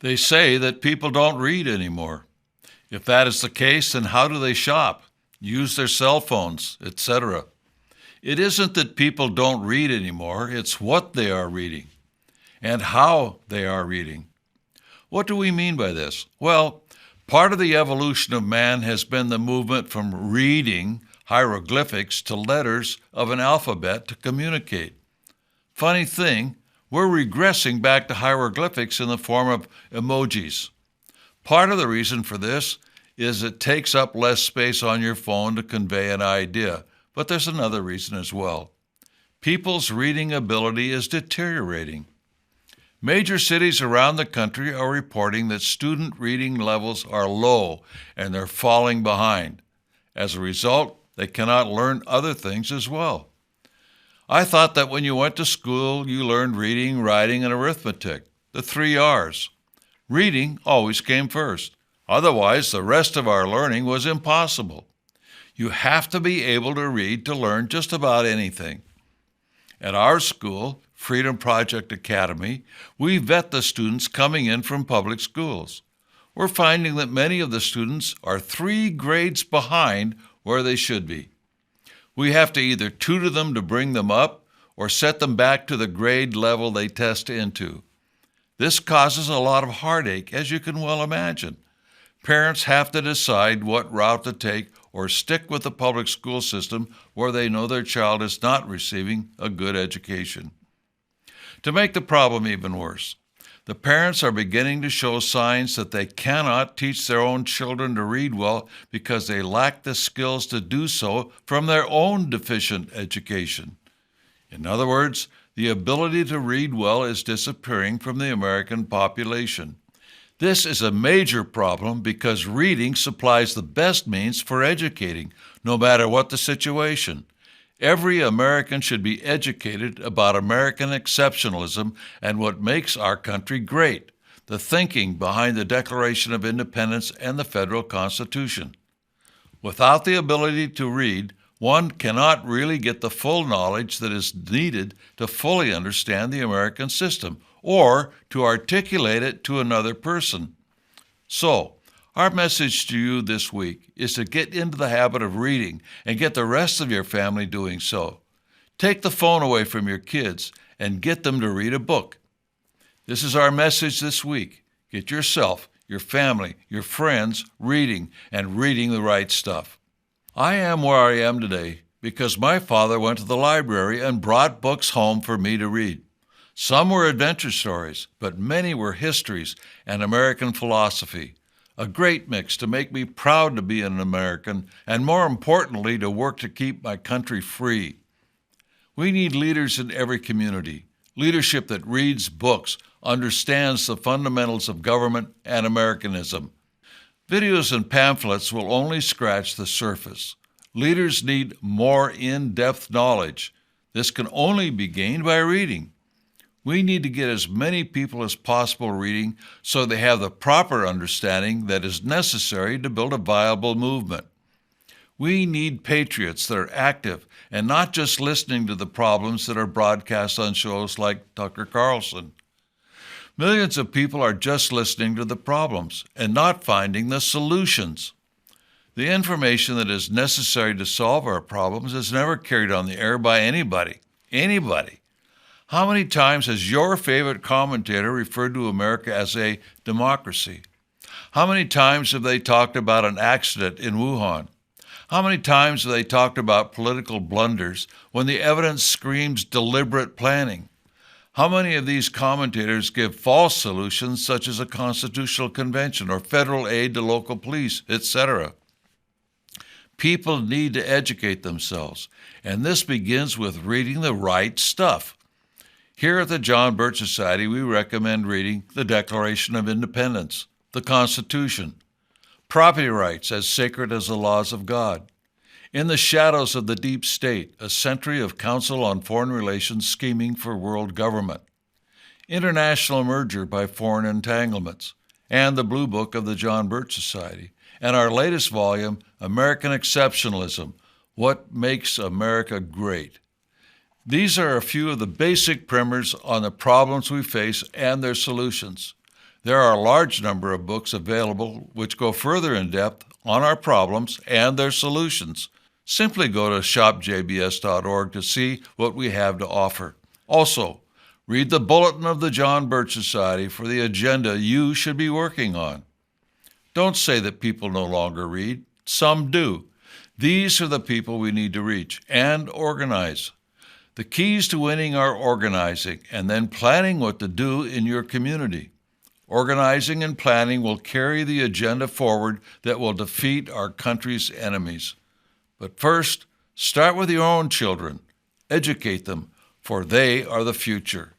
They say that people don't read anymore. If that is the case, then how do they shop, use their cell phones, etc.? It isn't that people don't read anymore, it's what they are reading and how they are reading. What do we mean by this? Well, part of the evolution of man has been the movement from reading hieroglyphics to letters of an alphabet to communicate. Funny thing, we're regressing back to hieroglyphics in the form of emojis. Part of the reason for this is it takes up less space on your phone to convey an idea, but there's another reason as well. People's reading ability is deteriorating. Major cities around the country are reporting that student reading levels are low and they're falling behind. As a result, they cannot learn other things as well. I thought that when you went to school, you learned reading, writing, and arithmetic, the 3 R's. Reading always came first. Otherwise, the rest of our learning was impossible. You have to be able to read to learn just about anything. At our school, Freedom Project Academy, we vet the students coming in from public schools. We're finding that many of the students are 3 grades behind where they should be. We have to either tutor them to bring them up or set them back to the grade level they test into. This causes a lot of heartache, as you can well imagine. Parents have to decide what route to take or stick with the public school system where they know their child is not receiving a good education. To make the problem even worse, the parents are beginning to show signs that they cannot teach their own children to read well because they lack the skills to do so from their own deficient education. In other words, the ability to read well is disappearing from the American population. This is a major problem because reading supplies the best means for educating, no matter what the situation. Every American should be educated about American exceptionalism and what makes our country great, the thinking behind the Declaration of Independence and the federal Constitution. Without the ability to read, one cannot really get the full knowledge that is needed to fully understand the American system or to articulate it to another person. So, our message to you this week is to get into the habit of reading and get the rest of your family doing so. Take the phone away from your kids and get them to read a book. This is our message this week. Get yourself, your family, your friends reading and reading the right stuff. I am where I am today because my father went to the library and brought books home for me to read. Some were adventure stories, but many were histories and American philosophy. A great mix to make me proud to be an American and, more importantly, to work to keep my country free. We need leaders in every community, leadership that reads books, understands the fundamentals of government and Americanism. Videos and pamphlets will only scratch the surface. Leaders need more in-depth knowledge. This can only be gained by reading. We need to get as many people as possible reading so they have the proper understanding that is necessary to build a viable movement. We need patriots that are active and not just listening to the problems that are broadcast on shows like Tucker Carlson. Millions of people are just listening to the problems and not finding the solutions. The information that is necessary to solve our problems is never carried on the air by anybody. Anybody. How many times has your favorite commentator referred to America as a democracy? How many times have they talked about an accident in Wuhan? How many times have they talked about political blunders when the evidence screams deliberate planning? How many of these commentators give false solutions such as a constitutional convention or federal aid to local police, etc.? People need to educate themselves, and this begins with reading the right stuff. Here at the John Birch Society, we recommend reading the Declaration of Independence, the Constitution, property rights as sacred as the laws of God, In the Shadows of the Deep State, a century of Council on Foreign Relations scheming for world government, International Merger by Foreign Entanglements, and the Blue Book of the John Birch Society, and our latest volume, American Exceptionalism, What Makes America Great. These are a few of the basic primers on the problems we face and their solutions. There are a large number of books available which go further in depth on our problems and their solutions. Simply go to shopjbs.org to see what we have to offer. Also, read the Bulletin of the John Birch Society for the agenda you should be working on. Don't say that people no longer read. Some do. These are the people we need to reach and organize. The keys to winning are organizing and then planning what to do in your community. Organizing and planning will carry the agenda forward that will defeat our country's enemies. But first, start with your own children. Educate them, for they are the future.